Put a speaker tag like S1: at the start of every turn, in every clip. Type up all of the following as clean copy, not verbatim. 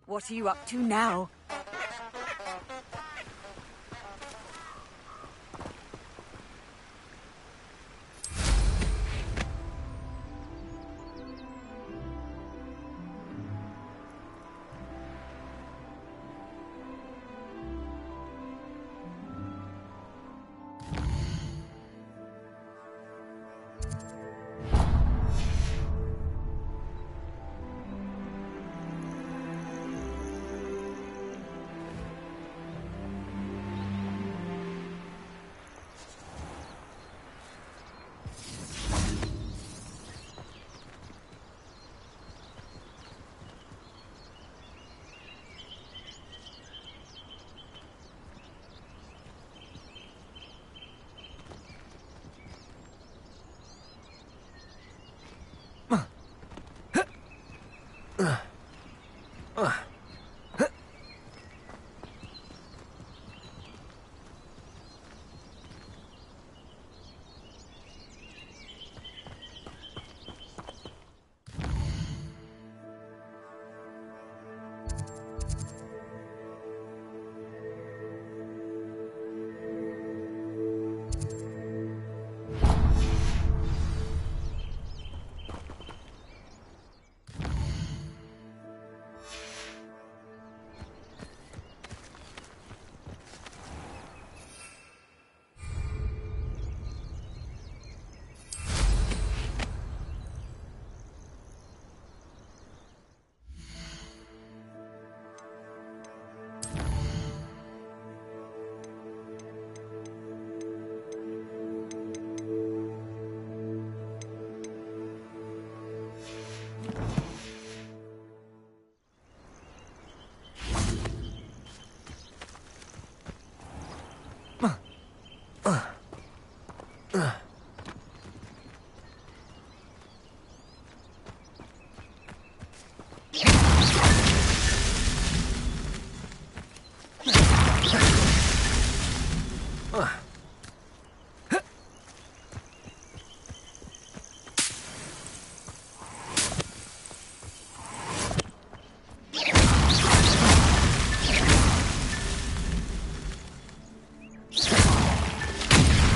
S1: What are you up to now?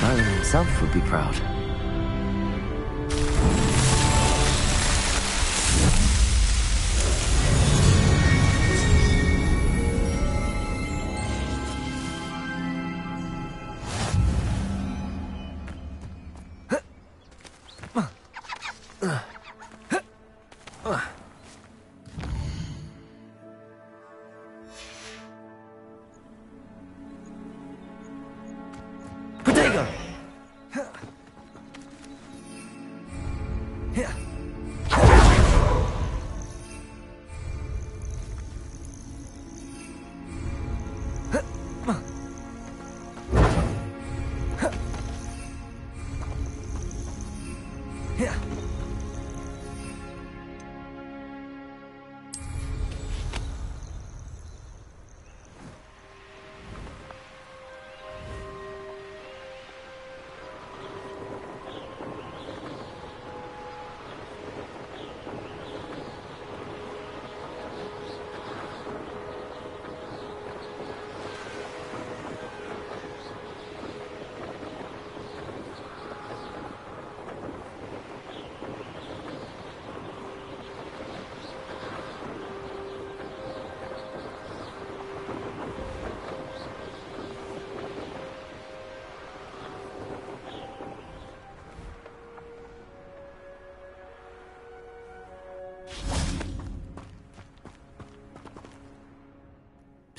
S2: Merlin himself would be proud.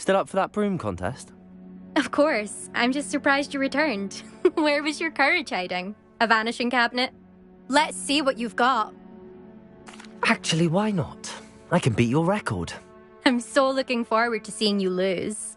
S2: Still up for that broom contest?
S3: Of course. I'm just surprised you returned. Where was your courage hiding? A vanishing cabinet? Let's see what you've got.
S2: Actually, why not? I can beat your record.
S3: I'm so looking forward to seeing you lose.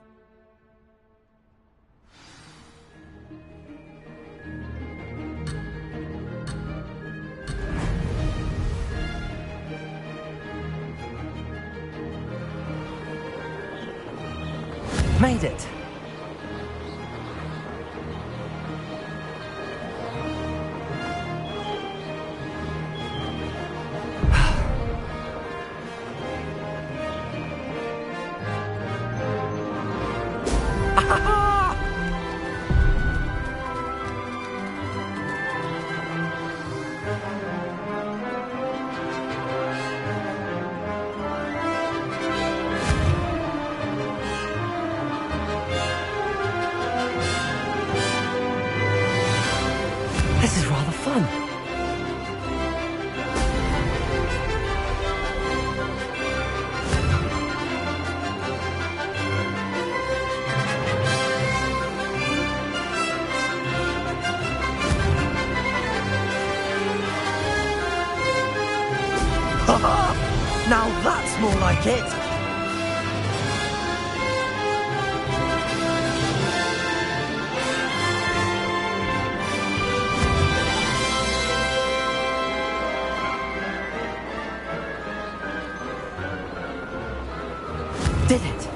S2: Made it! like it. Did it?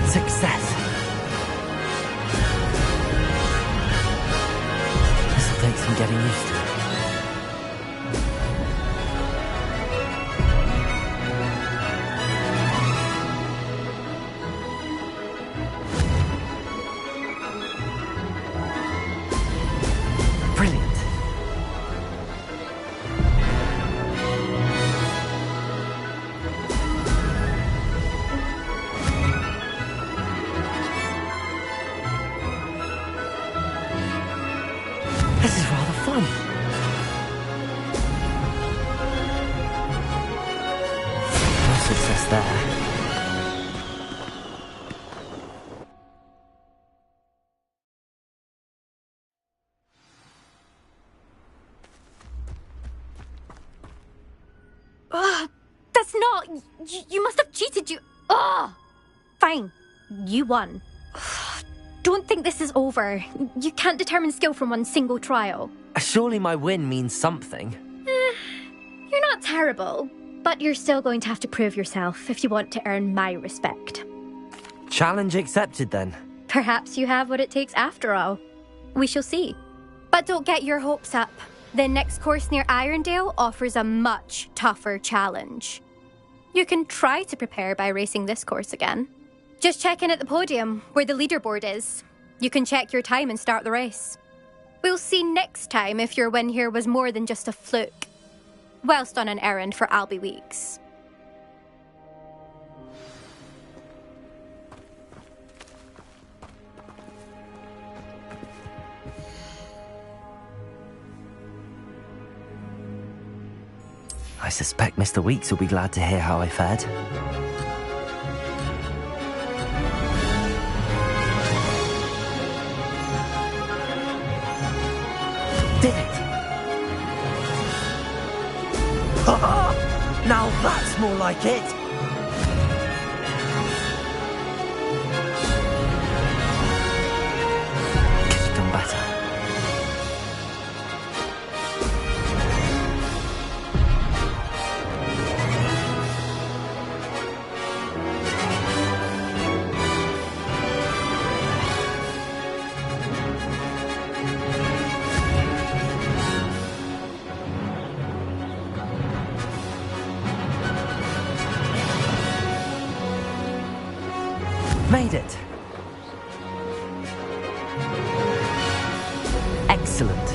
S2: Success. This'll take some getting used to. Brilliant. This is rather fun. No success there.
S3: Ugh, that's not... You must have cheated, you... Ugh! Fine. You won. Ugh, don't think this is over. You can't determine skill from one single trial.
S2: Surely my win means something.
S3: You're not terrible, but you're still going to have to prove yourself if you want to earn my respect.
S2: Challenge accepted then.
S3: Perhaps you have what it takes after all. We shall see. But don't get your hopes up. The next course near Irondale offers a much tougher challenge. You can try to prepare by racing this course again. Just check in at the podium, where the leaderboard is. You can check your time and start the race. We'll see next time if your win here was more than just a fluke. Whilst on an errand for Albie Weeks.
S2: I suspect Mr. Weeks will be glad to hear how I fared. Did it? Now that's more like it! Could have done better. Made it. Excellent.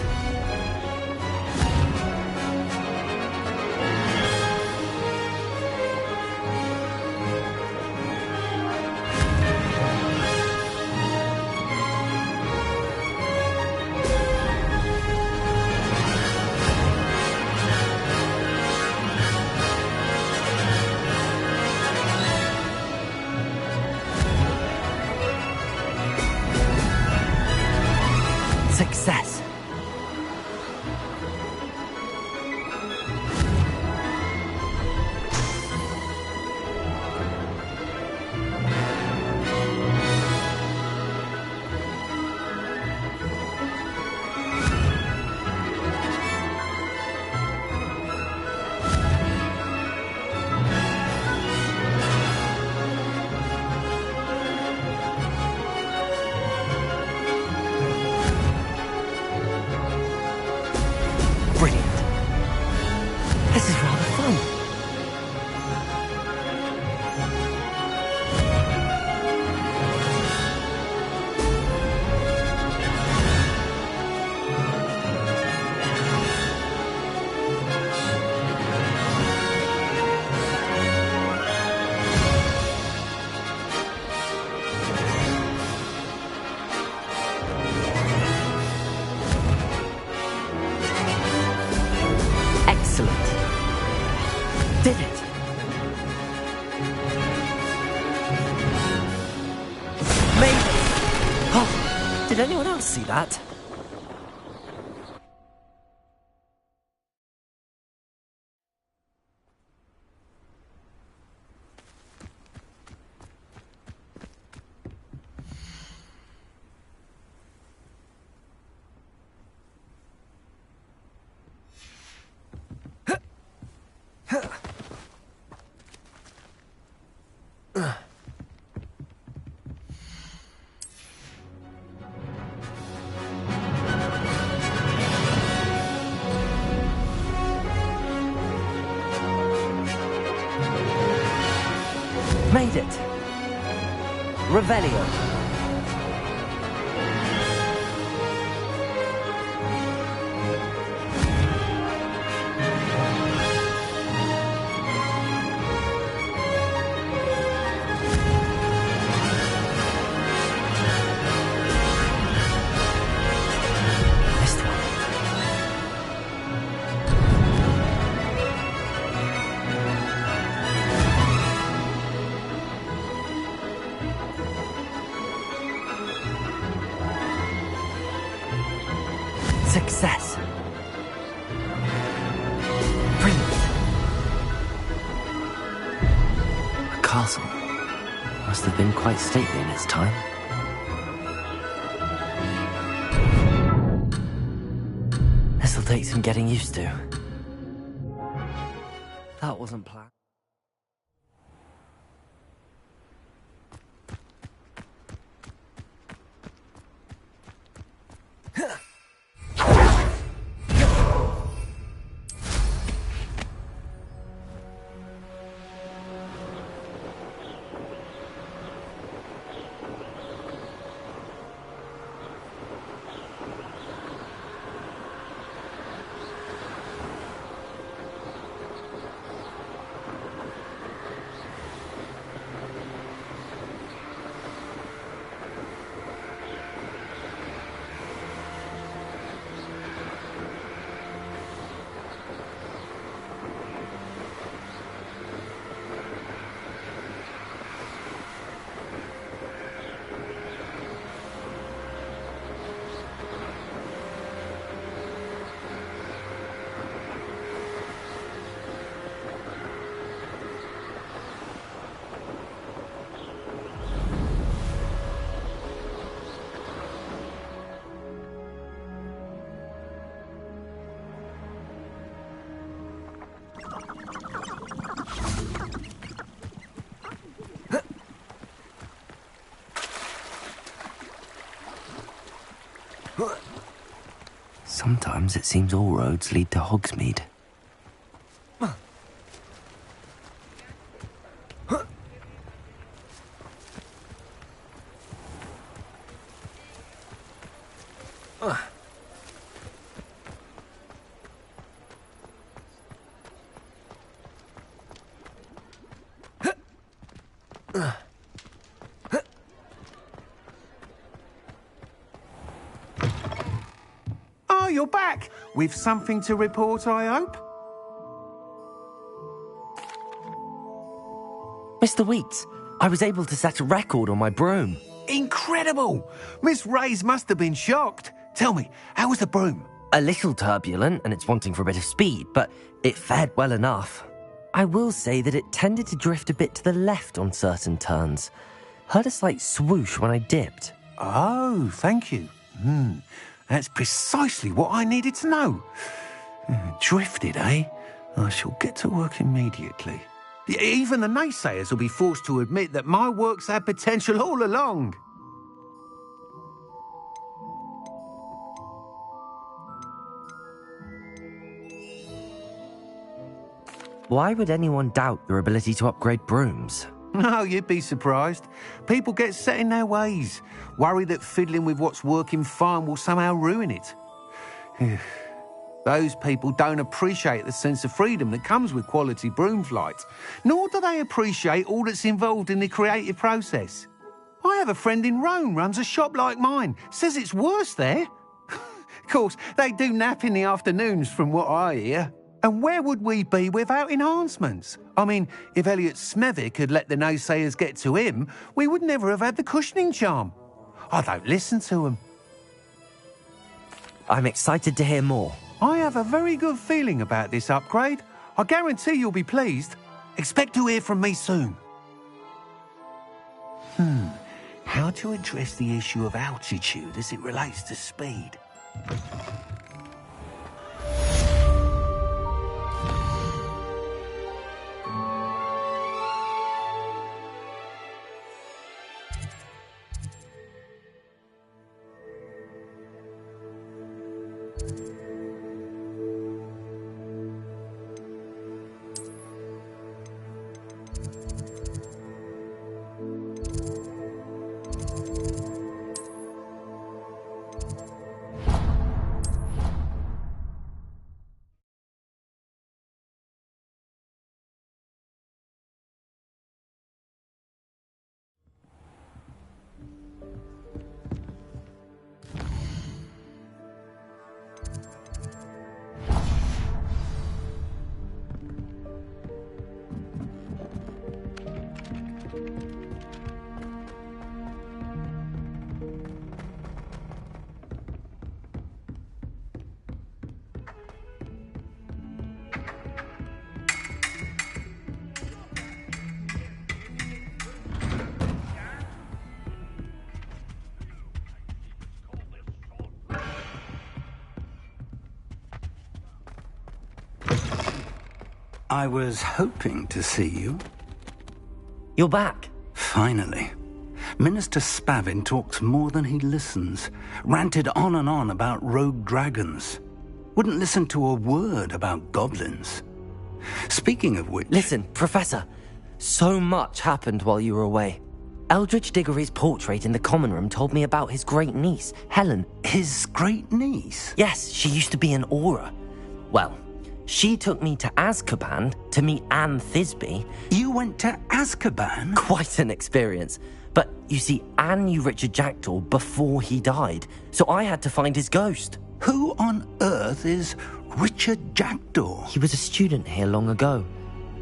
S2: Excellent. Did it. Made it. Oh, did anyone else see that? Made it. Revelio. Missed one. Success. Brilliant. A castle. Must have been quite stately in its time. This'll take some getting used to. That wasn't planned. Sometimes it seems all roads lead to Hogsmeade.
S1: Oh, you're back! With something to report, I hope?
S2: Mr. Weeks, I was able to set a record on my broom.
S1: Incredible! Miss Reyes must have been shocked. Tell me, how was the broom?
S2: A little turbulent and it's wanting for a bit of speed, but it fared well enough. I will say that it tended to drift a bit to the left on certain turns. Heard a slight swoosh when I dipped.
S1: Oh, thank you. That's precisely what I needed to know. Drifted, eh? I shall get to work immediately. Even the naysayers will be forced to admit that my work's had potential all along.
S2: Why would anyone doubt your ability to upgrade brooms?
S1: No, you'd be surprised. People get set in their ways, worry that fiddling with what's working fine will somehow ruin it. Those people don't appreciate the sense of freedom that comes with quality broom flight, nor do they appreciate all that's involved in the creative process. I have a friend in Rome runs a shop like mine, says it's worse there. Of course, they do nap in the afternoons from what I hear. And where would we be without enhancements? I mean, if Elliot Smethwick had let the naysayers get to him, we would never have had the cushioning charm. I don't listen to them.
S2: I'm excited to hear more.
S1: I have a very good feeling about this upgrade. I guarantee you'll be pleased. Expect to hear from me soon. How to address the issue of altitude as it relates to speed?
S4: I was hoping to see you.
S2: You're back.
S4: Finally. Minister Spavin talks more than he listens. Ranted on and on about rogue dragons. Wouldn't listen to a word about goblins. Speaking of which...
S2: Listen, Professor. So much happened while you were away. Eldridge Diggory's portrait in the common room told me about his great niece, Helen.
S4: His great niece?
S2: Yes, she used to be an Auror. Well, she took me to Azkaban to meet Anne Thisbe.
S4: You went to Azkaban?
S2: Quite an experience. But you see, Anne knew Richard Jackdaw before he died, so I had to find his ghost.
S4: Who on earth is Richard Jackdaw?
S2: He was a student here long ago.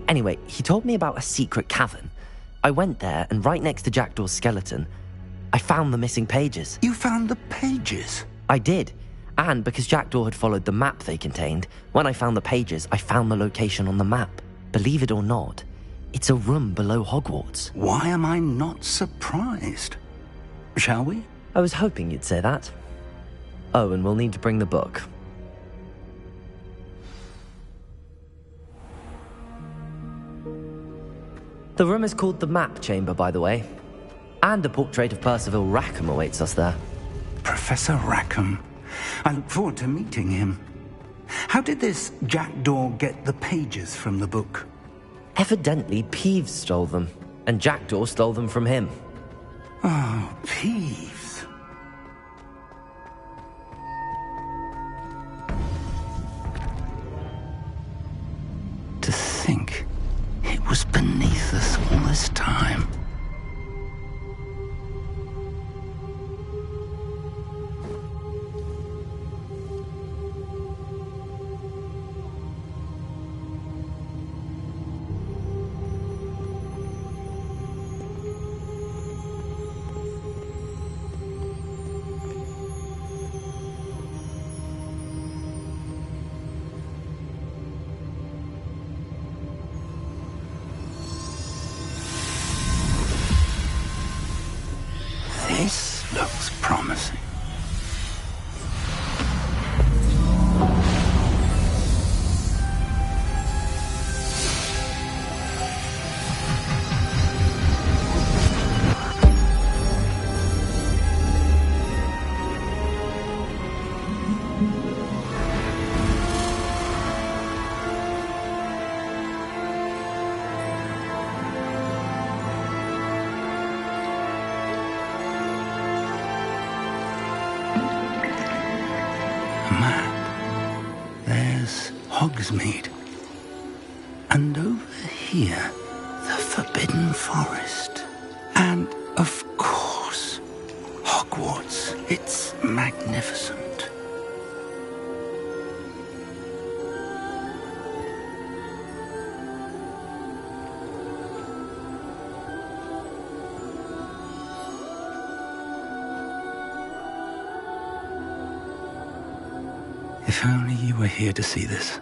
S2: Anyway, he told me about a secret cavern. I went there, and right next to Jackdaw's skeleton, I found the missing pages.
S4: You found the pages?
S2: I did. And because Jackdaw had followed the map they contained, when I found the pages, I found the location on the map. Believe it or not, it's a room below Hogwarts.
S4: Why am I not surprised? Shall we?
S2: I was hoping you'd say that. Oh, and we'll need to bring the book. The room is called the Map Chamber, by the way. And a portrait of Percival Rackham awaits us there.
S4: Professor Rackham. I look forward to meeting him. How did this Jackdaw get the pages from the book?
S2: Evidently, Peeves stole them, and Jackdaw stole them from him.
S4: Oh, Peeves. To think it was beneath us all this time. This looks promising. Hogsmeade. And over here, the Forbidden Forest. And, of course, Hogwarts. It's magnificent. If only you were here to see this.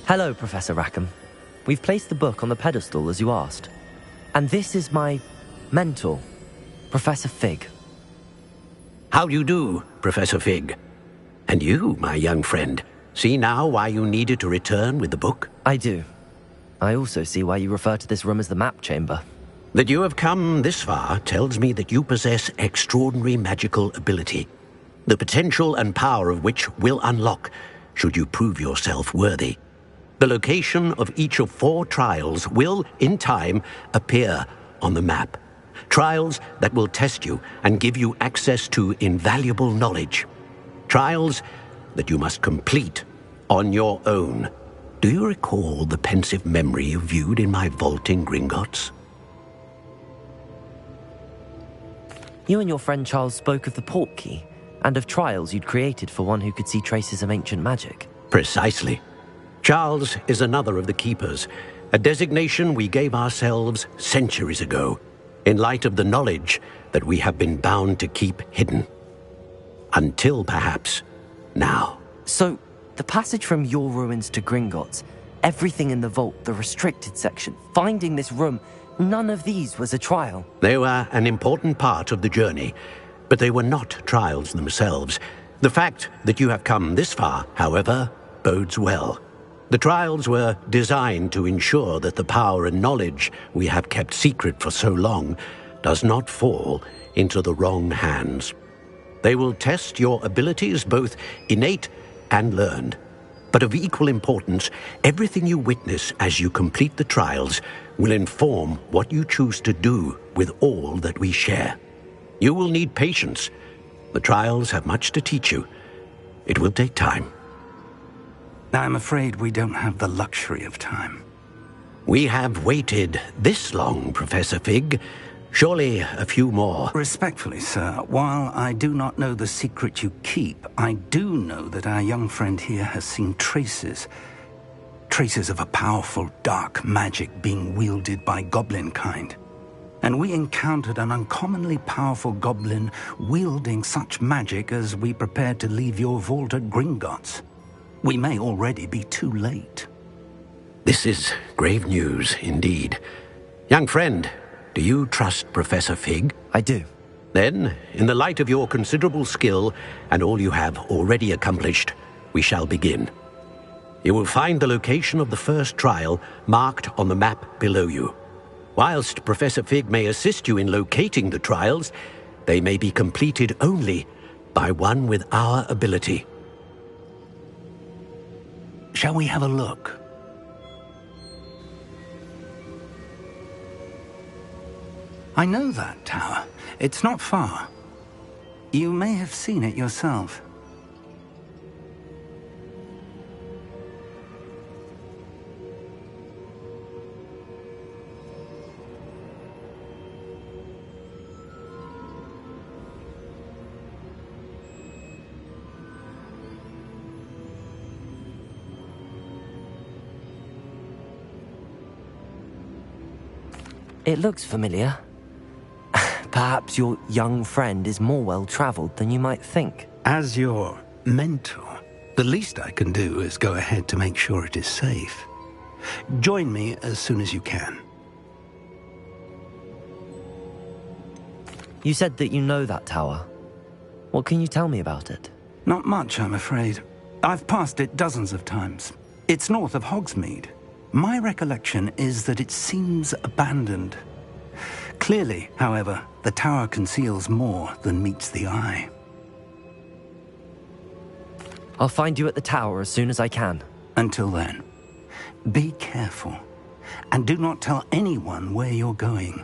S2: Hello, Professor Rackham. We've placed the book on the pedestal as you asked. And this is my mentor, Professor Fig.
S5: How do you do, Professor Fig? And you, my young friend, see now why you needed to return with the book?
S2: I do. I also see why you refer to this room as the map chamber.
S5: That you have come this far tells me that you possess extraordinary magical ability, the potential and power of which will unlock should you prove yourself worthy. The location of each of 4 trials will, in time, appear on the map. Trials that will test you and give you access to invaluable knowledge. Trials that you must complete on your own. Do you recall the pensive memory you viewed in my vault in Gringotts?
S2: You and your friend Charles spoke of the port key, and of trials you'd created for one who could see traces of ancient magic.
S5: Precisely. Charles is another of the Keepers, a designation we gave ourselves centuries ago, in light of the knowledge that we have been bound to keep hidden. Until, perhaps, now.
S2: So, the passage from your ruins to Gringotts, everything in the vault, the restricted section, finding this room, none of these was a trial.
S5: They were an important part of the journey, but they were not trials themselves. The fact that you have come this far, however, bodes well. The trials were designed to ensure that the power and knowledge we have kept secret for so long does not fall into the wrong hands. They will test your abilities, both innate and learned. But of equal importance, everything you witness as you complete the trials will inform what you choose to do with all that we share. You will need patience. The trials have much to teach you. It will take time.
S4: I'm afraid we don't have the luxury of time.
S5: We have waited this long, Professor Fig. Surely a few more.
S4: Respectfully, sir, while I do not know the secret you keep, I do know that our young friend here has seen traces of a powerful dark magic being wielded by goblin kind. And we encountered an uncommonly powerful goblin wielding such magic as we prepared to leave your vault at Gringotts. We may already be too late.
S5: This is grave news indeed. Young friend, do you trust Professor Fig?
S2: I do.
S5: Then, in the light of your considerable skill and all you have already accomplished, we shall begin. You will find the location of the first trial marked on the map below you. Whilst Professor Fig may assist you in locating the trials, they may be completed only by one with our ability.
S4: Shall we have a look? I know that tower. It's not far. You may have seen it yourself.
S2: It looks familiar. Perhaps your young friend is more well-traveled than you might think.
S4: As your mentor, the least I can do is go ahead to make sure it is safe. Join me as soon as you can.
S2: You said that you know that tower. What can you tell me about it?
S4: Not much, I'm afraid. I've passed it dozens of times. It's north of Hogsmeade. My recollection is that it seems abandoned. Clearly, however, the tower conceals more than meets the eye.
S2: I'll find you at the tower as soon as I can.
S4: Until then, be careful, and do not tell anyone where you're going.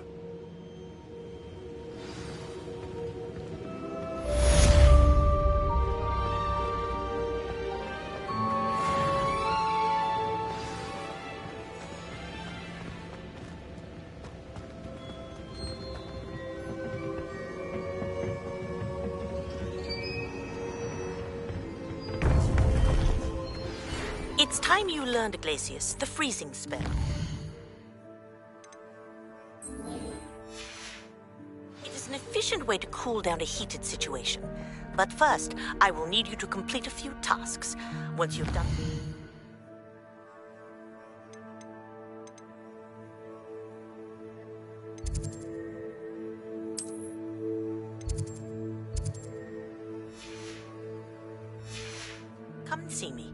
S6: It's time you learned, Glacius, the freezing spell. is an efficient way to cool down a heated situation. But first, I will need you to complete a few tasks. Once you've done... Come and see me.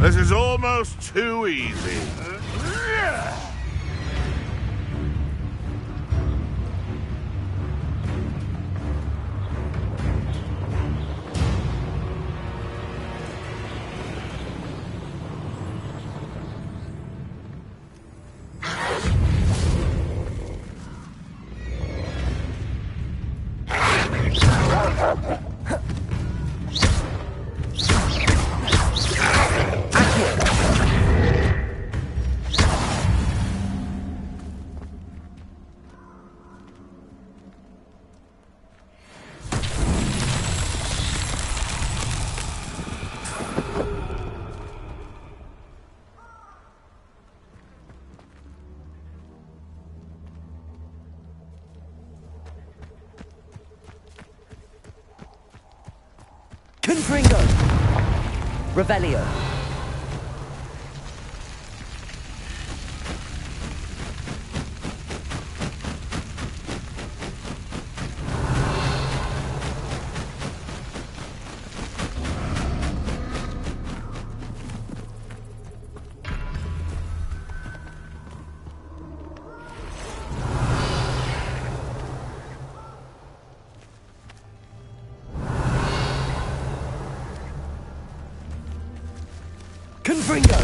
S7: This is almost too easy.
S2: Confringo! Revelio. Confringo!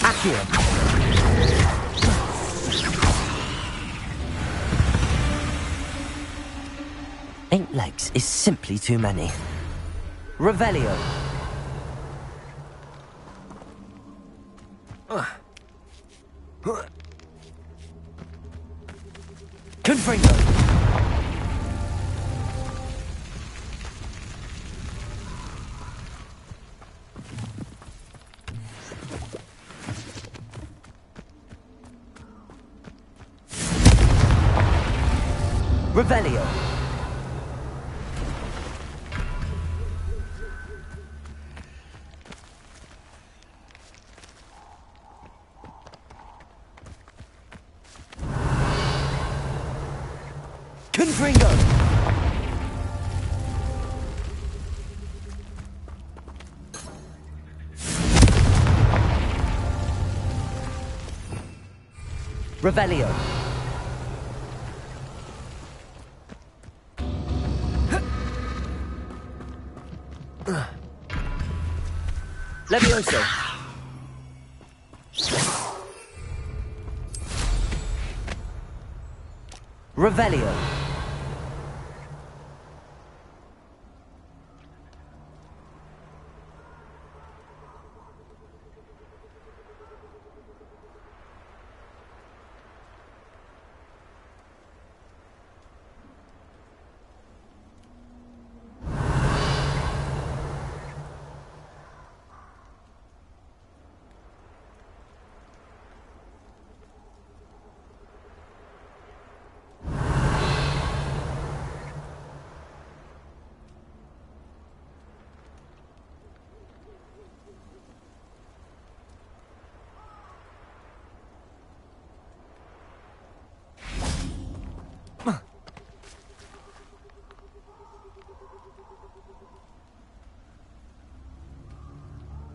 S2: Accio! Eight legs is simply too many. Revelio. Confringo. Revelio. Confringo! Revelio. Levioso. Revelio.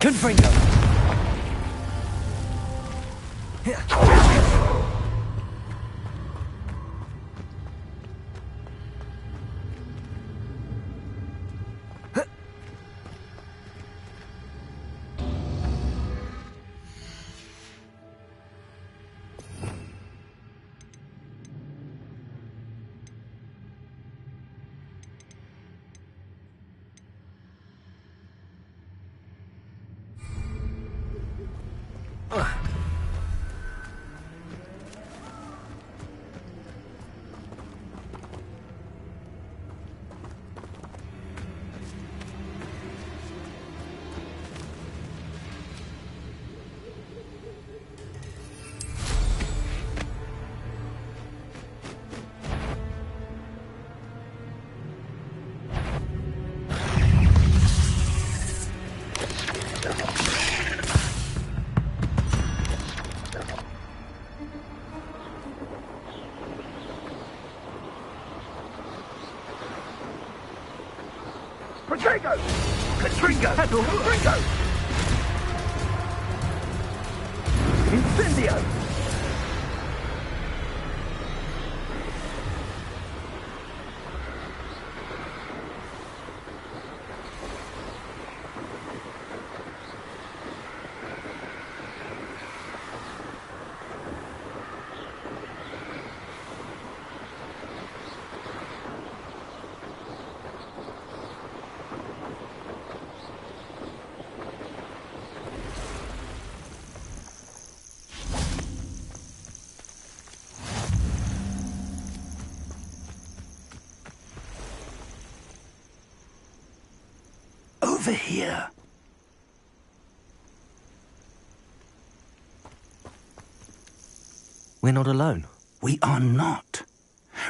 S2: Confringo.
S4: Confringo! Confringo! Confringo! Incendio! Over here.
S2: We're not alone.
S4: We are not.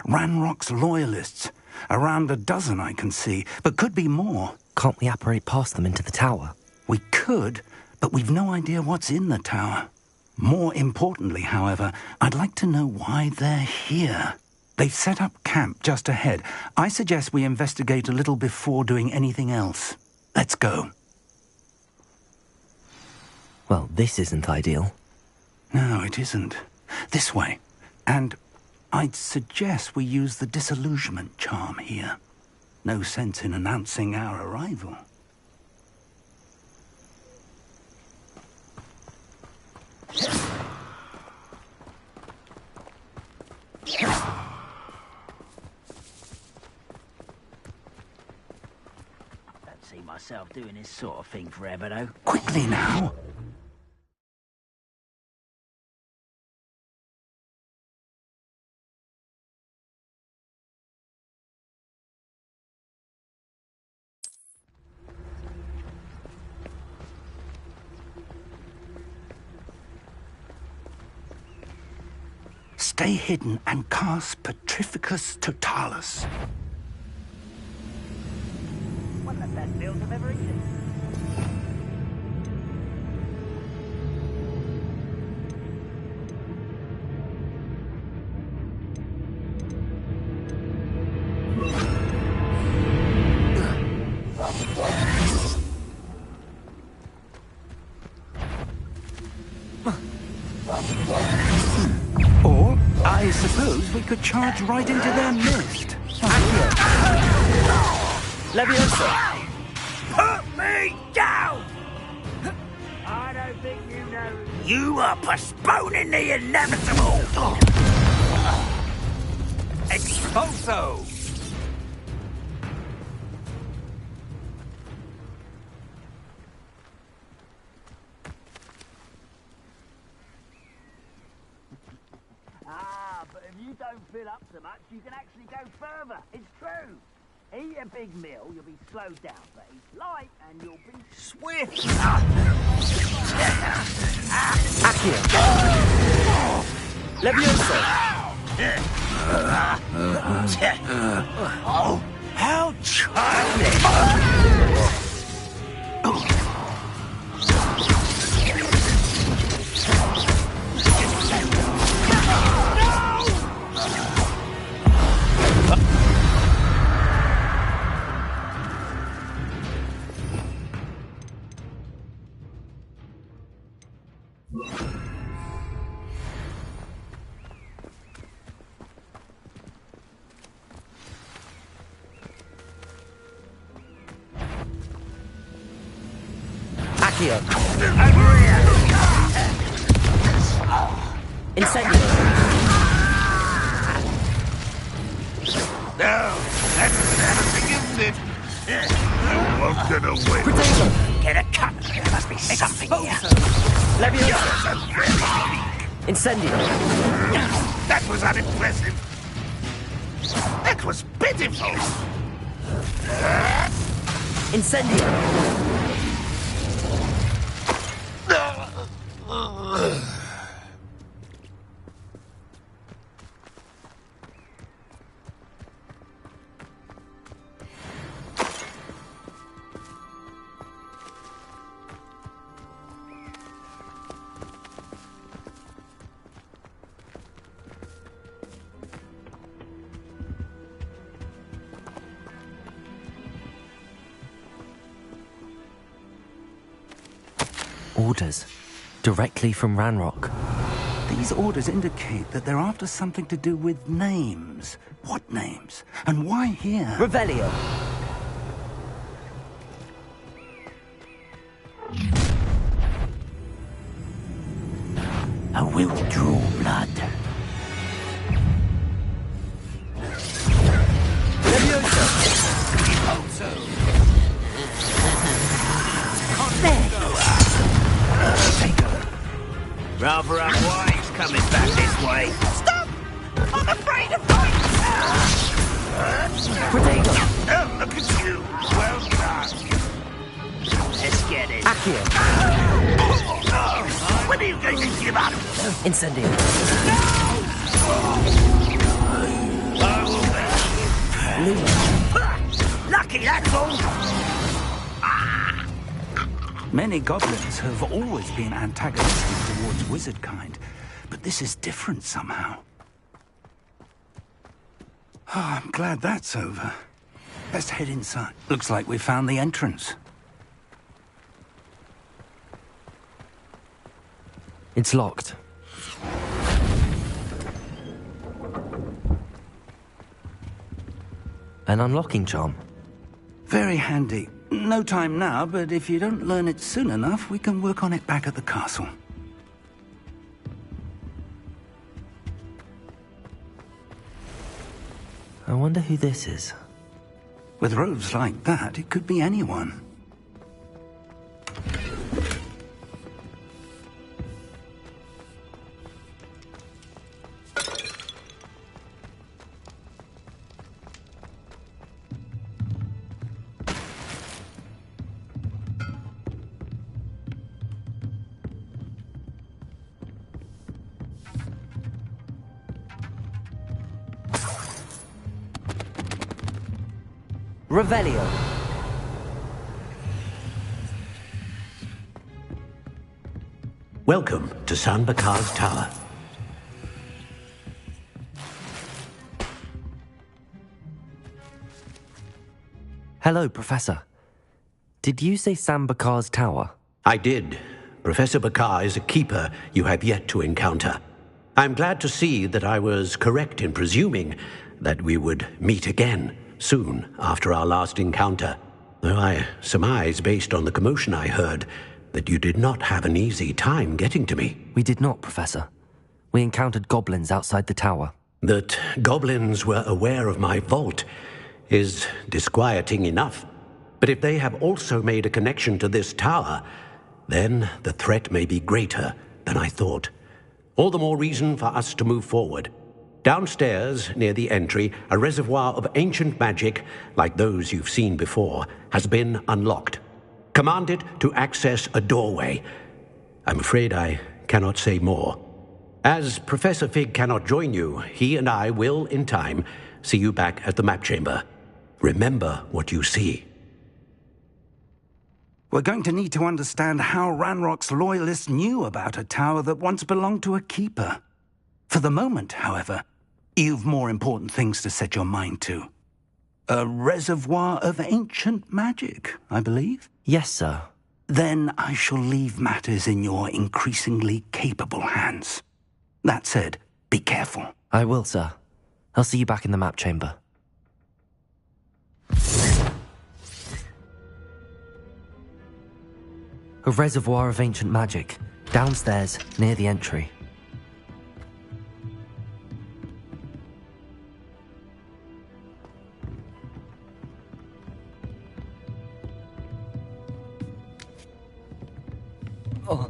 S4: Ranrock's loyalists. Around a dozen I can see, but could be more.
S2: Can't we apparate past them into the tower?
S4: We could, but we've no idea what's in the tower. More importantly, however, I'd like to know why they're here. They've set up camp just ahead. I suggest we investigate a little before doing anything else. Let's go.
S2: Well, this isn't ideal.
S4: No, it isn't. This way. And I'd suggest we use the disillusionment charm here. No sense in announcing our arrival.
S8: Don't see myself doing this sort of thing forever, though.
S4: Quickly now. Stay hidden and cast Petrificus Totalis.
S8: One of the best meals I've ever eaten.
S4: Or, I suppose we could charge right into their midst.
S2: Leviosa!
S8: Put me down! You are postponing the inevitable!
S4: Expulso!
S8: But if you don't fill up so much, you can actually go further. It's true. Eat a big meal, you'll be slowed down, but eat light and you'll be swift.
S2: Accio. Levioso.
S8: Oh, how childish!
S2: Accio. Incendio.
S7: No, that's everything, isn't it? You won't get away.
S2: Potato.
S8: Get a cut. There must be something here.
S2: Levioso. Incendio.
S7: That was unimpressive. That was pitiful.
S2: Incendio. Orders. Directly from Ranrock.
S4: These orders indicate that they're after something to do with names. What names? And why here?
S2: Revelio.
S8: I will draw blood. Rather unwise coming back this way. Stop! I'm afraid of heights!
S2: Potato.
S7: Oh, look at you. Well done.
S8: Let's get it.
S2: Accio.
S7: When are you going to give up?
S2: Incendio. Luma.
S8: Lucky, that's all.
S4: Many goblins have always been antagonistic towards wizard kind, but this is different somehow. Oh, I'm glad that's over. Let's head inside. Looks like we found the entrance.
S2: It's locked. An unlocking charm.
S4: Very handy. No time now, but if you don't learn it soon enough, we can work on it back at the castle.
S2: I wonder who this is.
S4: With robes like that, it could be anyone.
S2: Revelio.
S5: Welcome to San Bakar's Tower.
S2: Hello, Professor. Did you say Sam Bakar's tower?
S5: I did. Professor Bakar is a keeper you have yet to encounter. I'm glad to see that I was correct in presuming that we would meet again soon after our last encounter, though I surmise, based on the commotion I heard, that you did not have an easy time getting to me.
S2: We did not, Professor. We encountered goblins outside the tower.
S5: That goblins were aware of my vault is disquieting enough. But if they have also made a connection to this tower, then the threat may be greater than I thought. All the more reason for us to move forward. Downstairs, near the entry, a reservoir of ancient magic, like those you've seen before, has been unlocked. Command it to access a doorway. I'm afraid I cannot say more. As Professor Fig cannot join you, he and I will, in time, see you back at the map chamber. Remember what you see.
S4: We're going to need to understand how Ranrock's loyalists knew about a tower that once belonged to a keeper. For the moment, however, you've more important things to set your mind to. A reservoir of ancient magic, I believe?
S2: Yes, sir.
S4: Then I shall leave matters in your increasingly capable hands. That said, be careful.
S2: I will, sir. I'll see you back in the map chamber. A reservoir of ancient magic, downstairs, near the entry. Oh.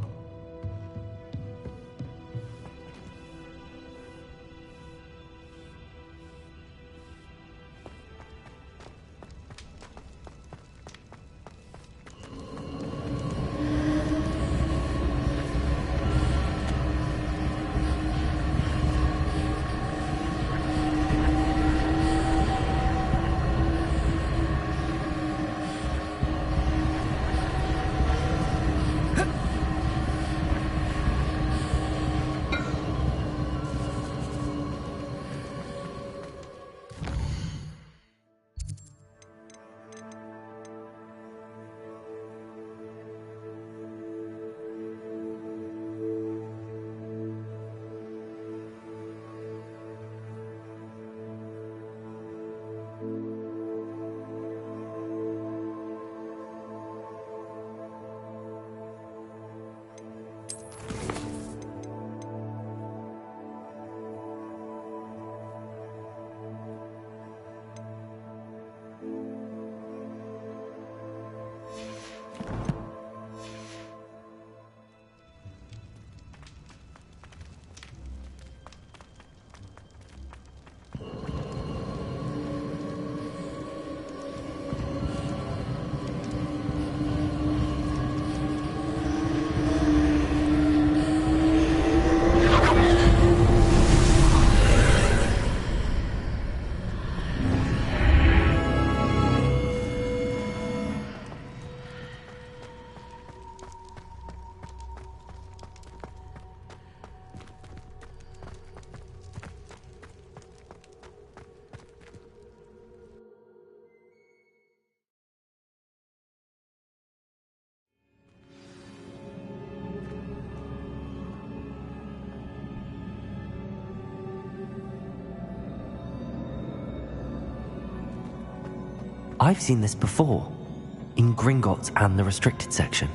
S2: I've seen this before, in Gringotts and the restricted section.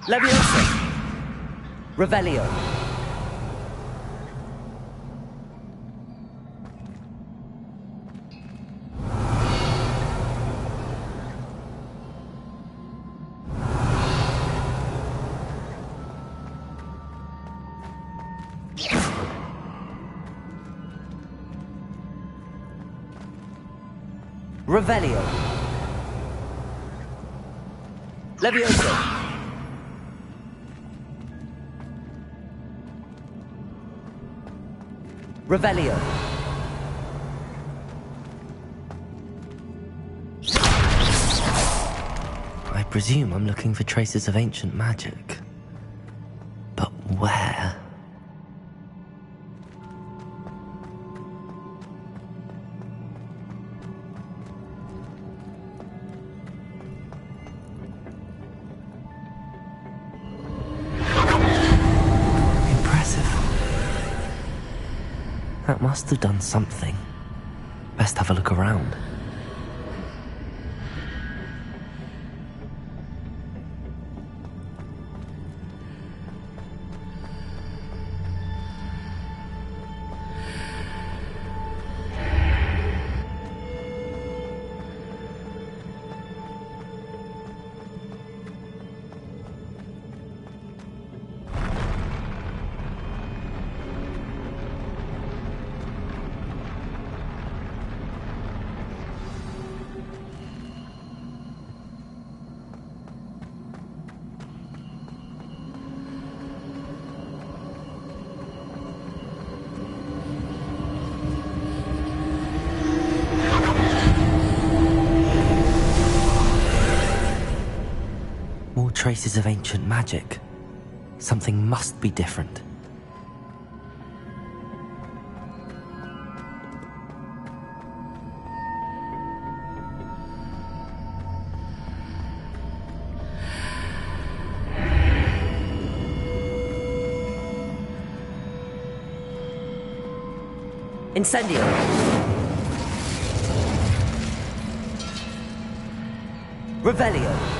S2: Leviosa! Revelio! Revelio. Leviosa. Revelio. I presume I'm looking for traces of ancient magic. But where? That must have done something. Best have a look around. Traces of ancient magic. Something must be different. Incendio! Revelio!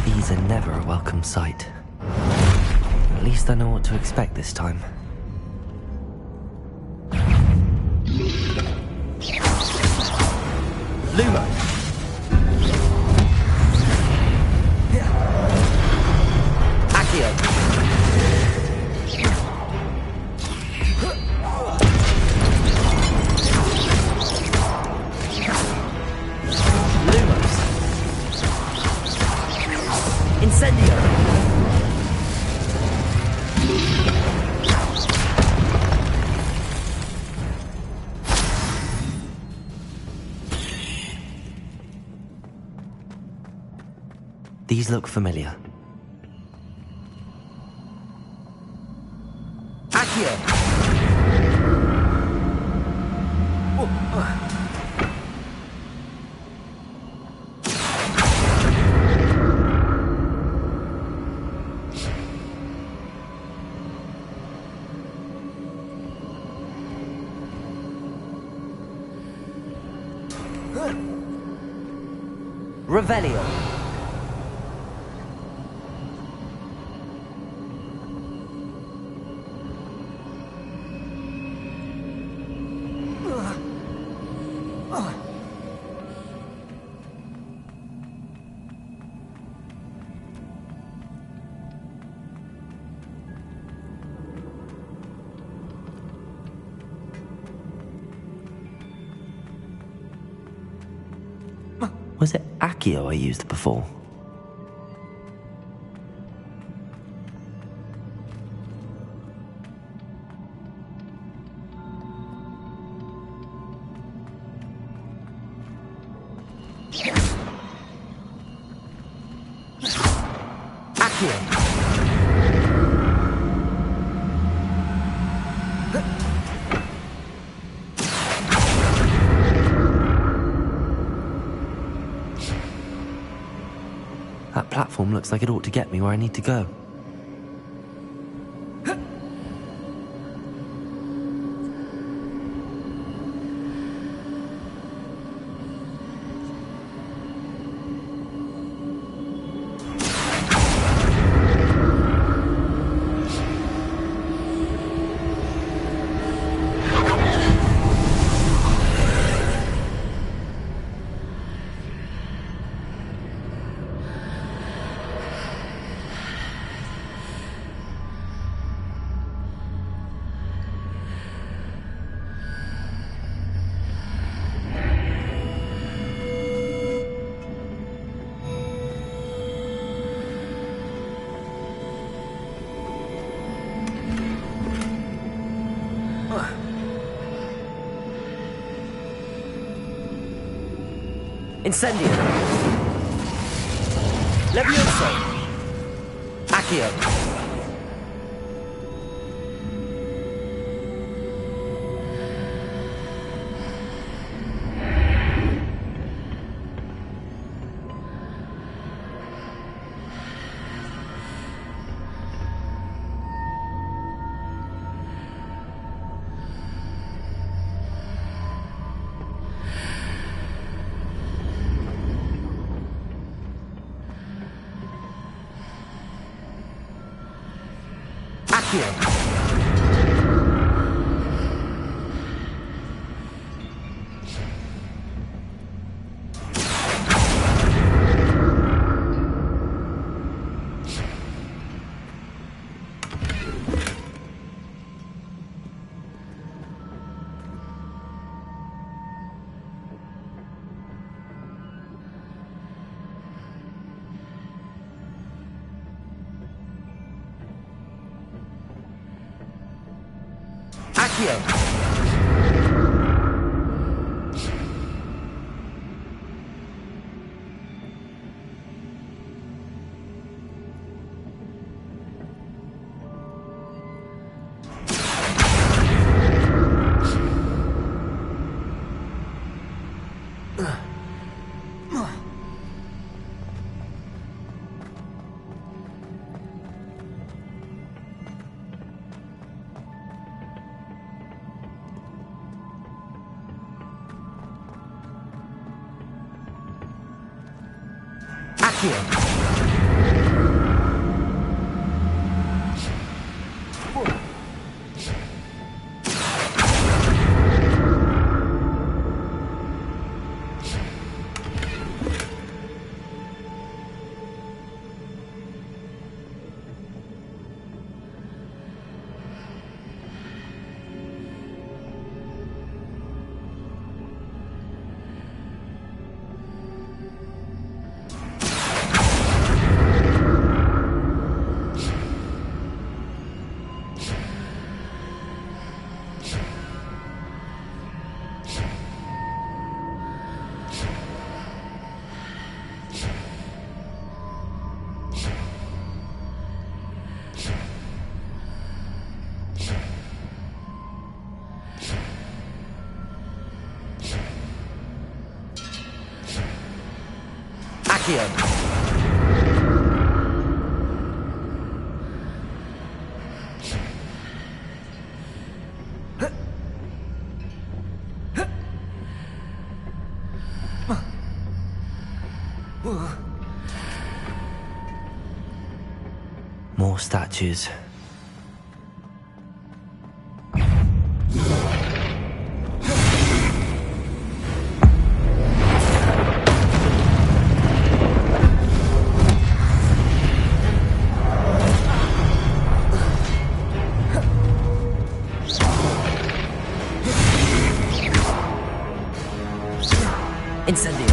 S2: These are never a welcome sight. At least I know what to expect this time. Lumo! Accio! Lumos! Incendio! These look familiar. Accio! Revelio! Was it Accio I used before? Accio! That platform looks like it ought to get me where I need to go. Incendio! Levioso! Accio! More statues. Incendio.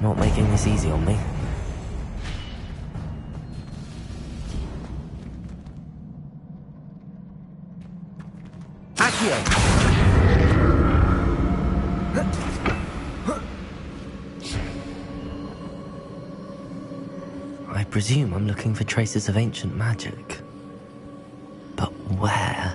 S2: Not making this easy on me. Accio! I presume I'm looking for traces of ancient magic. But where?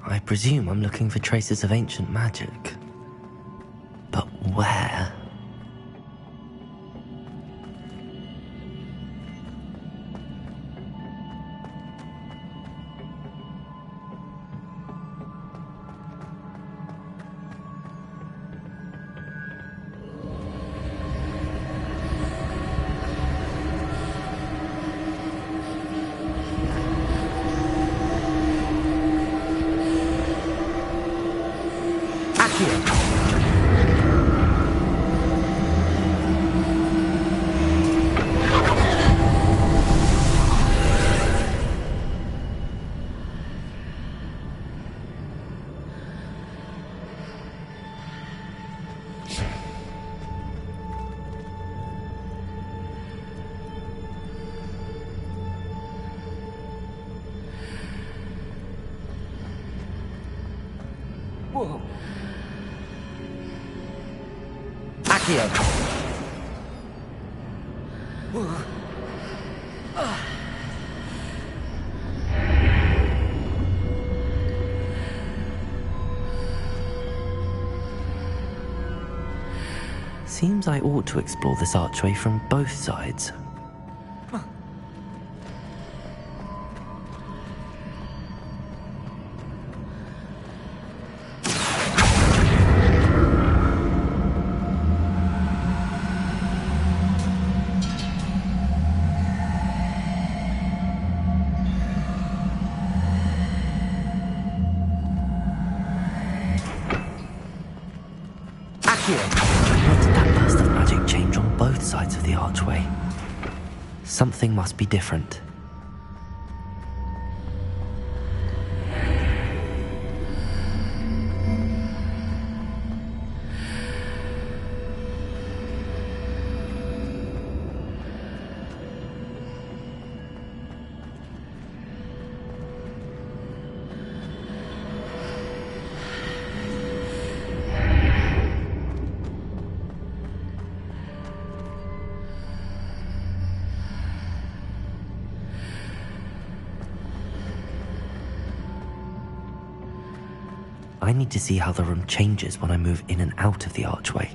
S2: I presume I'm looking for traces of ancient magic. But where? Whoa. Accio. Seems I ought to explore this archway from both sides. What did that burst of magic change on both sides of the archway? Something must be different. I need to see how the room changes when I move in and out of the archway.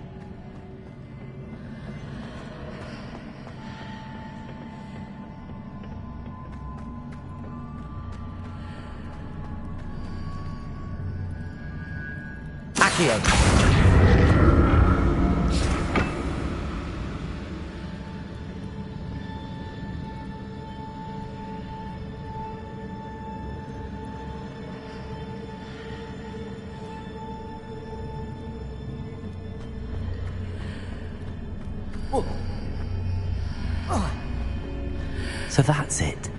S2: Accio! So that's it.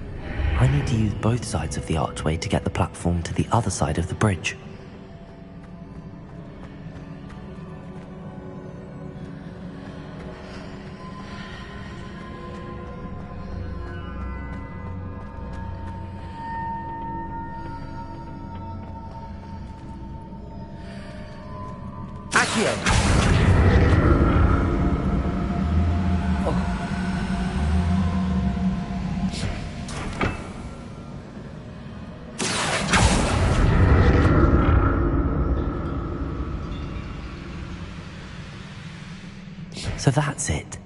S2: I need to use both sides of the archway to get the platform to the other side of the bridge. Accio! So that's it.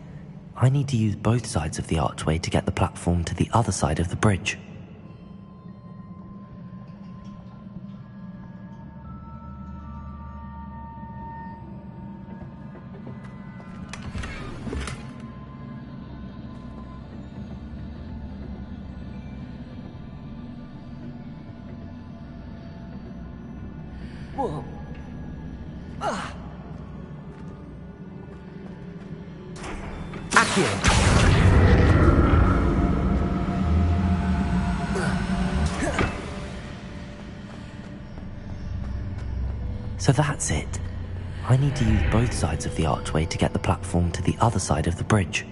S2: I need to use both sides of the archway to get the platform to the other side of the bridge. Whoa. Accio! So that's it. I need to use both sides of the archway to get the platform to the other side of the bridge.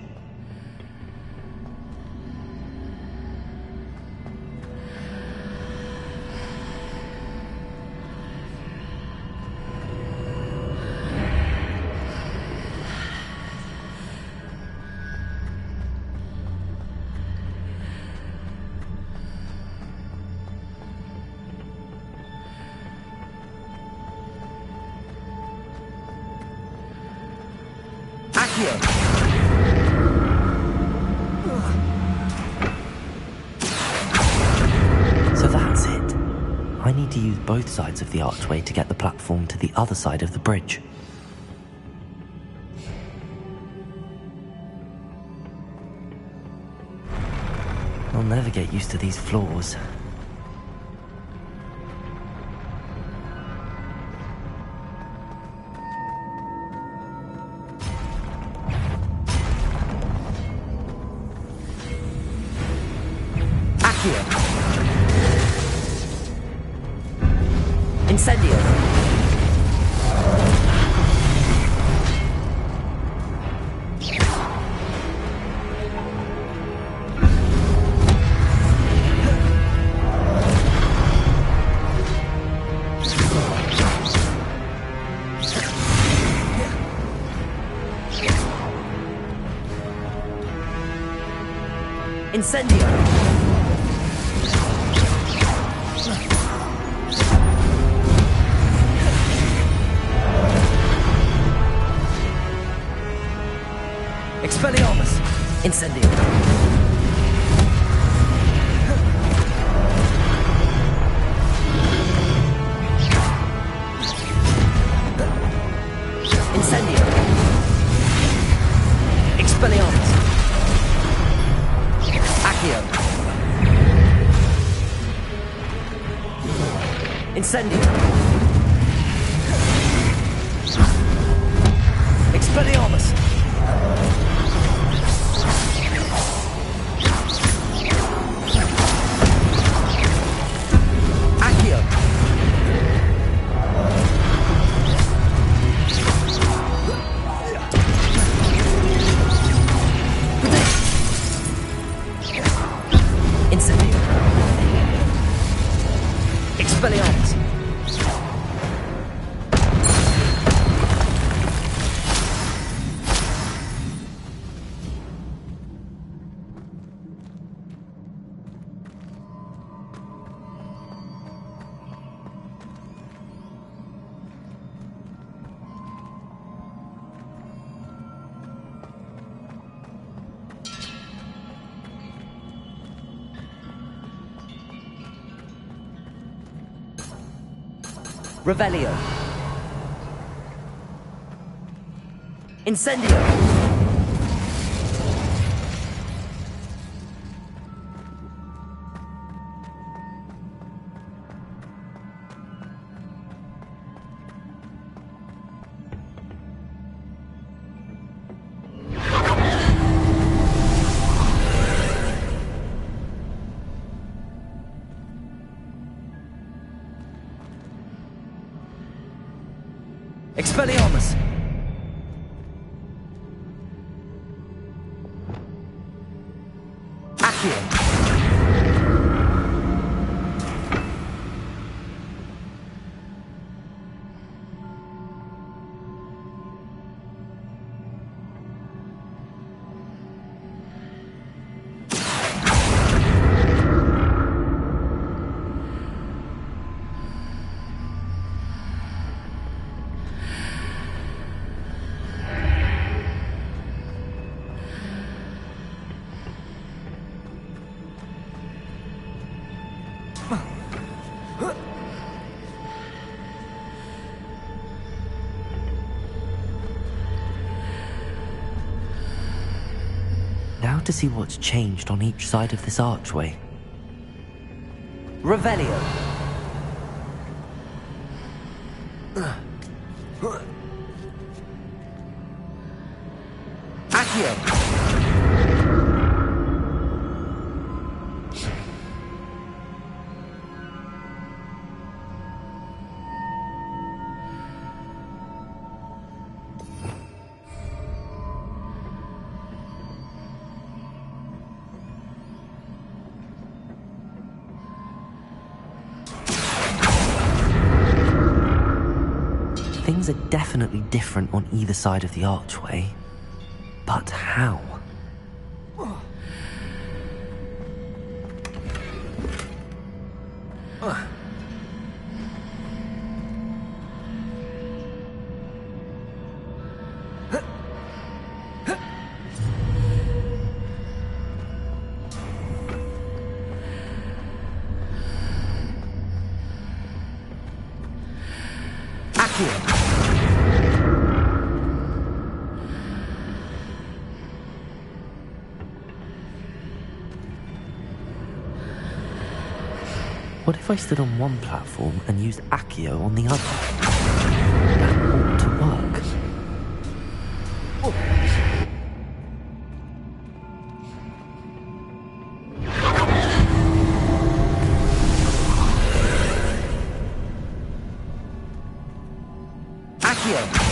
S2: So that's it. I need to use both sides of the archway to get the platform to the other side of the bridge. I'll never get used to these floors. Accio. Incendio. Incendio. Expelliarmus. Incendio. Incendio. Expelliarmus. Accio. Incendio. Expelliarmus. Accio. Incendio. Expelliarmus. Revelio. Incendio. Expelliarmus. Accio. Now to see what's changed on each side of this archway. Revelio. Accio. Things are definitely different on either side of the archway. But how? What if I stood on one platform and used Accio on the other? That ought to work. Accio!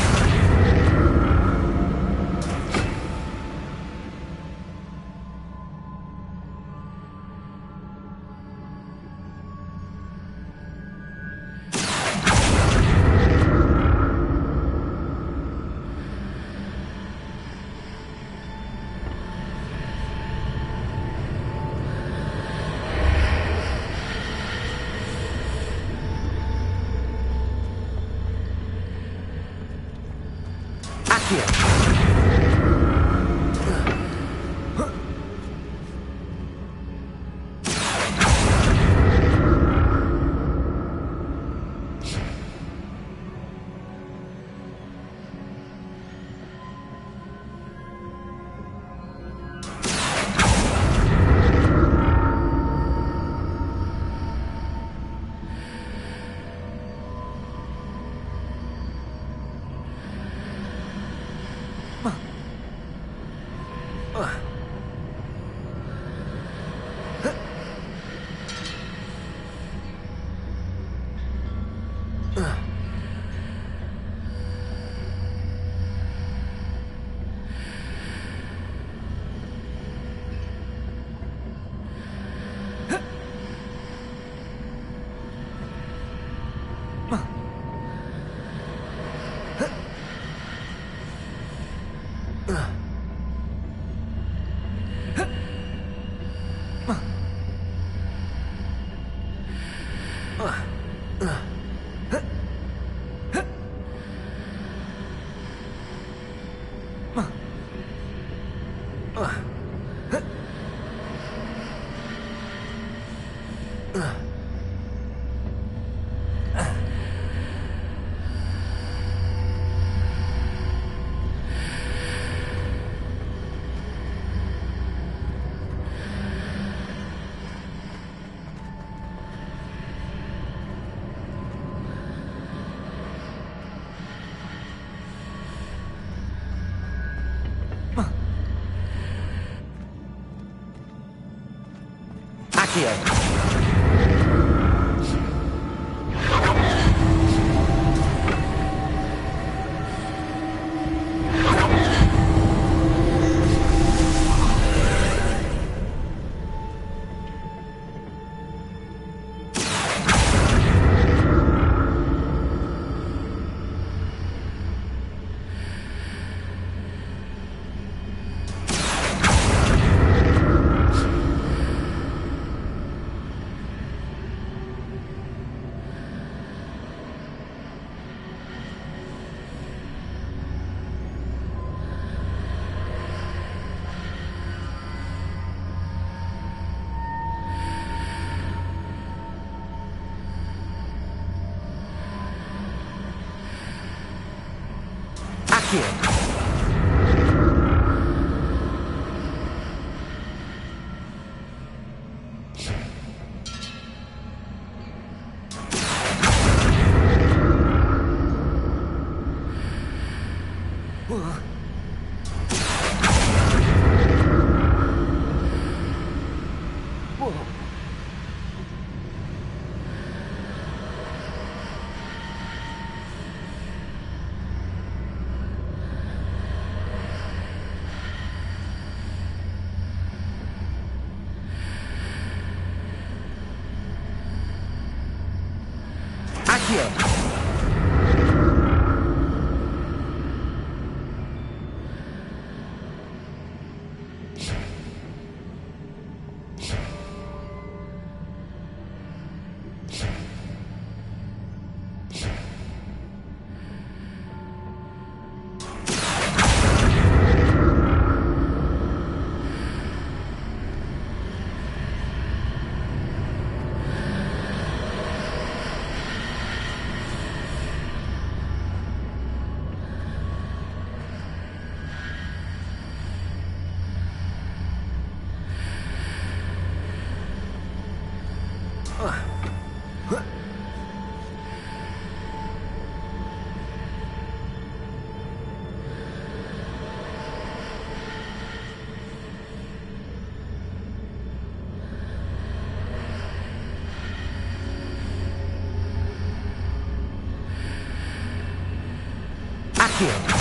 S2: Accio! Accio! Accio! Accio.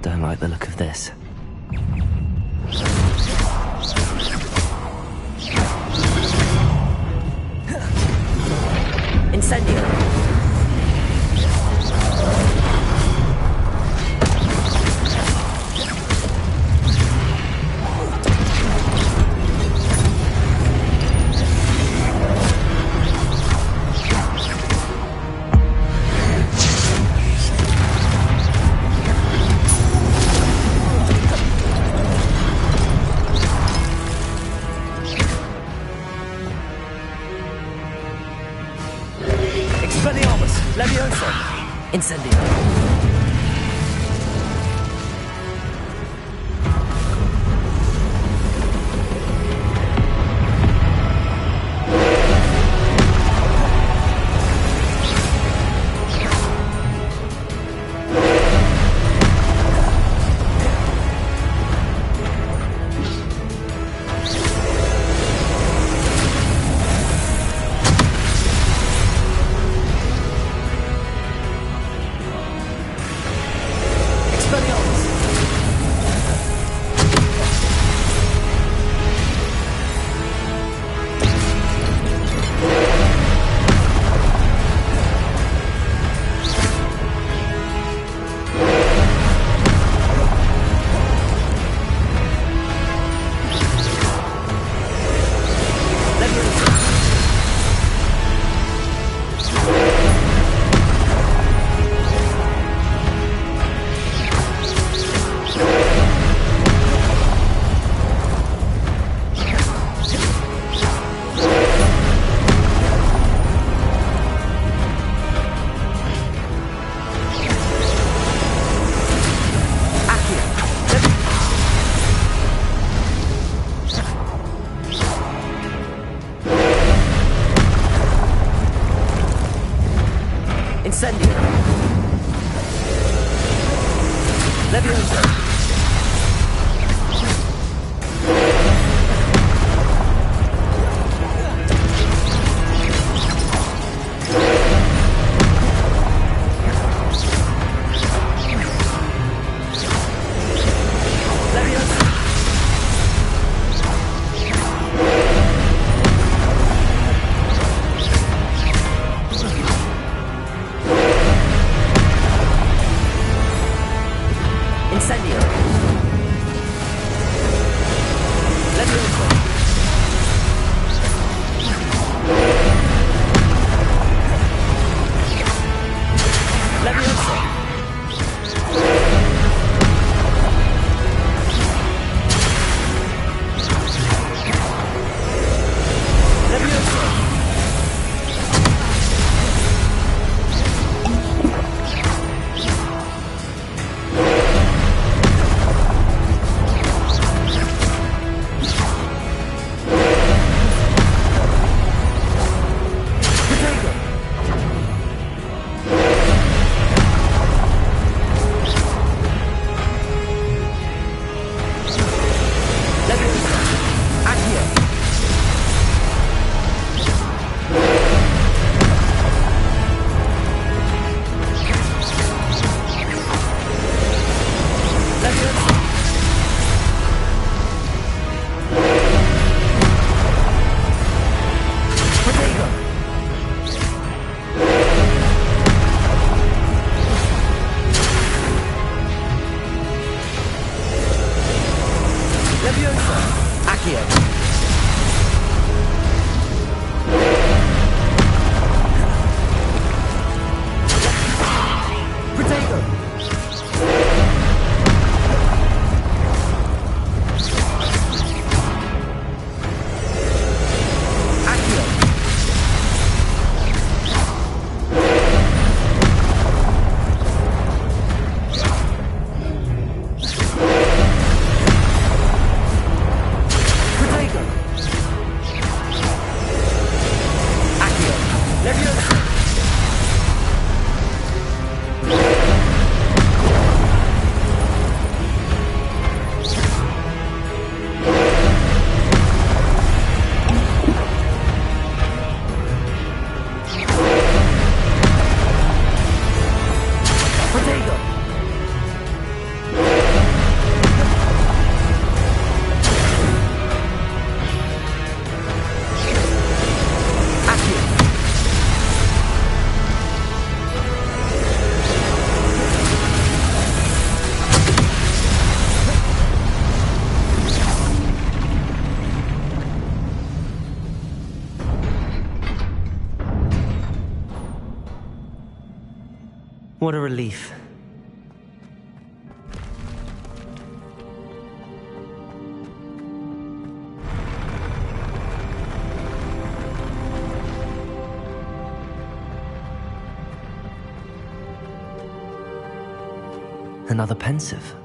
S2: Don't like the look of this. Incendio! Incendio. Incendio! Levioso! What a relief. Another pensive.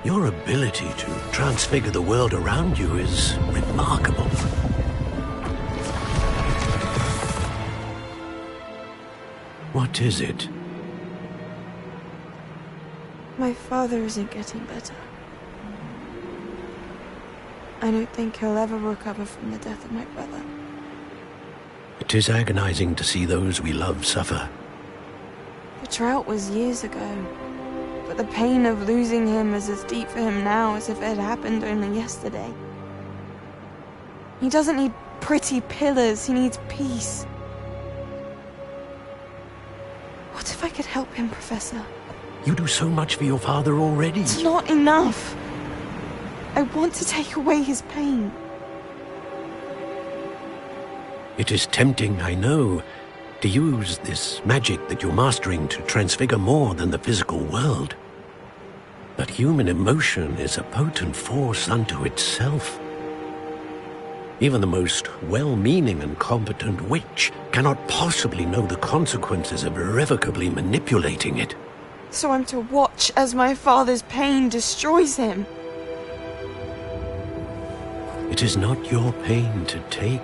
S5: Your ability to transfigure the world around you is remarkable. What is it?
S9: My father isn't getting better. I don't think he'll ever recover from the death of my brother.
S5: It is agonizing to see those we love suffer.
S9: The drought was years ago, but the pain of losing him is as deep for him now as if it had happened only yesterday. He doesn't need pretty pillars, he needs peace. What if I could help him, Professor?
S5: You do so much for your father already.
S9: It's not enough. I want to take away his pain.
S5: It is tempting, I know, to use this magic that you're mastering to transfigure more than the physical world. But human emotion is a potent force unto itself. Even the most well-meaning and competent witch cannot possibly know the consequences of irrevocably manipulating it.
S9: So I'm to watch as my father's pain destroys him.
S5: It is not your pain to take.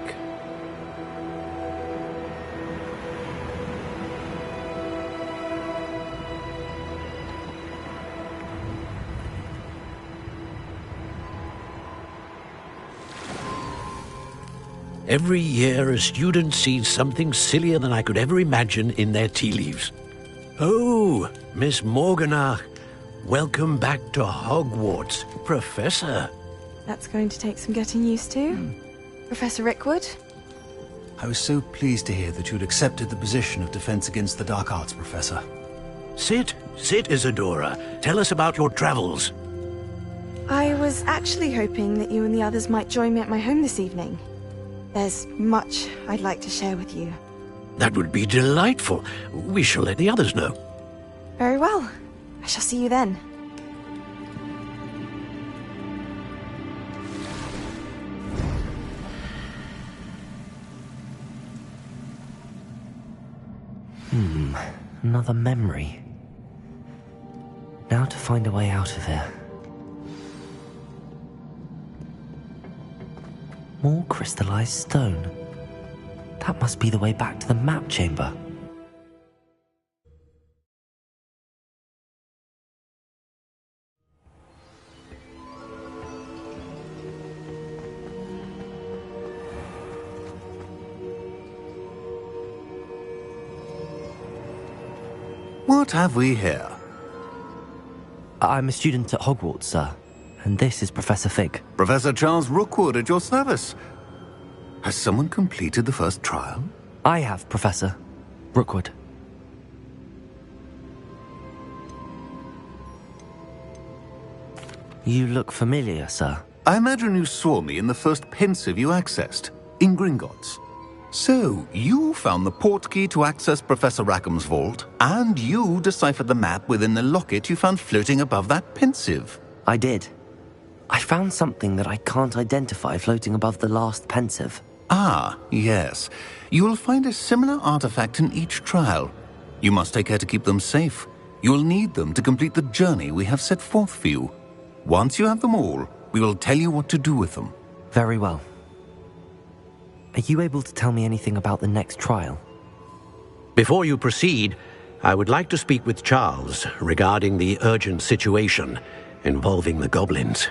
S5: Every year, a student sees something sillier than I could ever imagine in their tea leaves. Oh, Miss Morganach, welcome back to Hogwarts, Professor.
S9: That's going to take some getting used to. Professor Rickwood?
S10: I was so pleased to hear that you'd accepted the position of Defense Against the Dark Arts, Professor.
S5: Sit, Isadora. Tell us about your travels.
S9: I was actually hoping that you and the others might join me at my home this evening. There's much I'd like to share with you.
S5: That would be delightful. We shall let the others know.
S9: Very well. I shall see you then.
S2: Another memory. Now to find a way out of here. More crystallized stone. That must be the way back to the map chamber.
S1: What have we here?
S2: I'm a student at Hogwarts, sir. And this is Professor Fig.
S1: Professor Charles Rookwood at your service. Has someone completed the first trial?
S2: I have, Professor Rookwood. You look familiar, sir.
S1: I imagine you saw me in the first pensive you accessed, in Gringotts. So, you found the portkey to access Professor Rackham's vault, and you deciphered the map within the locket you found floating above that pensive.
S2: I did. I found something that I can't identify floating above the last pensive.
S1: Ah, yes. You will find a similar artifact in each trial. You must take care to keep them safe. You will need them to complete the journey we have set forth for you. Once you have them all, we will tell you what to do with them.
S2: Very well. Are you able to tell me anything about the next trial?
S5: Before you proceed, I would like to speak with Charles regarding the urgent situation involving the goblins.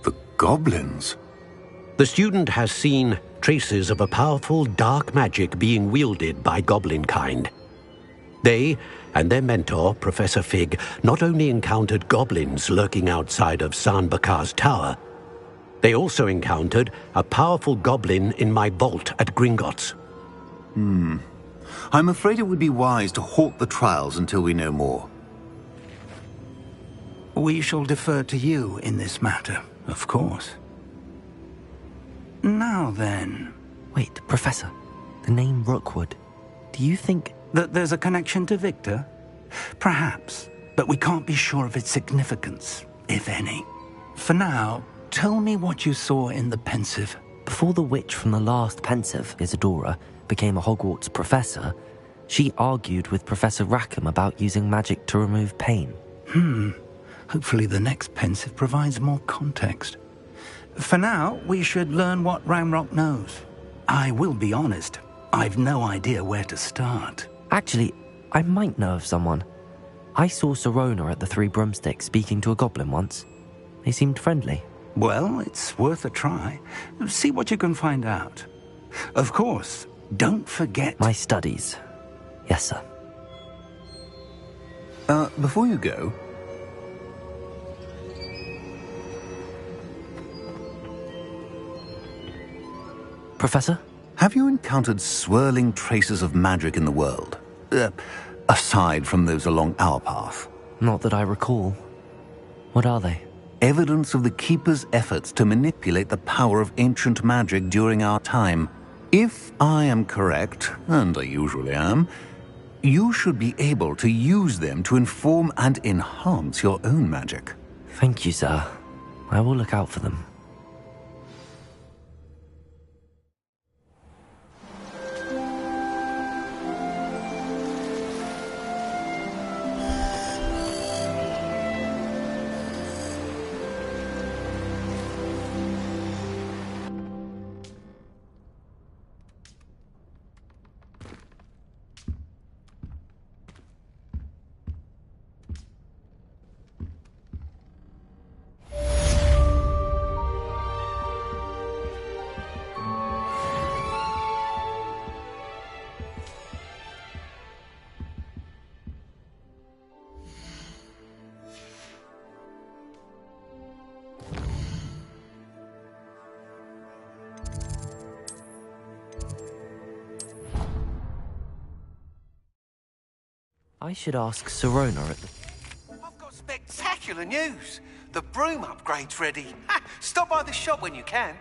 S1: The goblins?
S5: The student has seen traces of a powerful dark magic being wielded by goblin kind. They and their mentor, Professor Fig, not only encountered goblins lurking outside of San Bakar's tower, they also encountered a powerful goblin in my vault at Gringotts.
S1: I'm afraid it would be wise to halt the trials until we know more.
S4: We shall defer to you in this matter, of course. Now then...
S2: Wait, Professor. The name Rookwood. Do you think...
S4: that there's a connection to Victor? Perhaps, but we can't be sure of its significance, if any. For now, tell me what you saw in the pensive.
S2: Before the witch from the last pensive, Isadora, became a Hogwarts professor, she argued with Professor Rackham about using magic to remove pain.
S4: Hopefully the next pensive provides more context. For now, we should learn what Ramrock knows. I will be honest, I've no idea where to start.
S2: Actually, I might know of someone. I saw Sirona at the Three Broomsticks speaking to a goblin once. They seemed friendly.
S4: Well, it's worth a try. See what you can find out. Of course, don't forget...
S2: My studies. Yes, sir.
S1: Before you go...
S2: Professor?
S10: Have you encountered swirling traces of magic in the world? Aside from those along our path?
S2: Not that I recall. What are they?
S10: Evidence of the Keeper's efforts to manipulate the power of ancient magic during our time. If I am correct, and I usually am, you should be able to use them to inform and enhance your own magic.
S2: Thank you, sir. I will look out for them. I should ask Sirona at the...
S1: I've got spectacular news. The broom upgrade's ready. Ha! Stop by the shop when you can.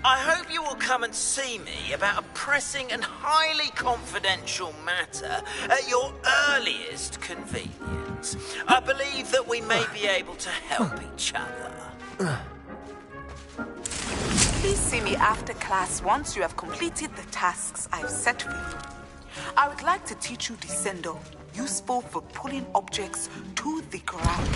S11: I hope you will come and see me about a pressing and highly confidential matter at your earliest convenience. I believe that we may be able to help each other.
S12: Please see me after class once you have completed the tasks I've set for you. I would like to teach you Descendo, useful for pulling objects to the ground.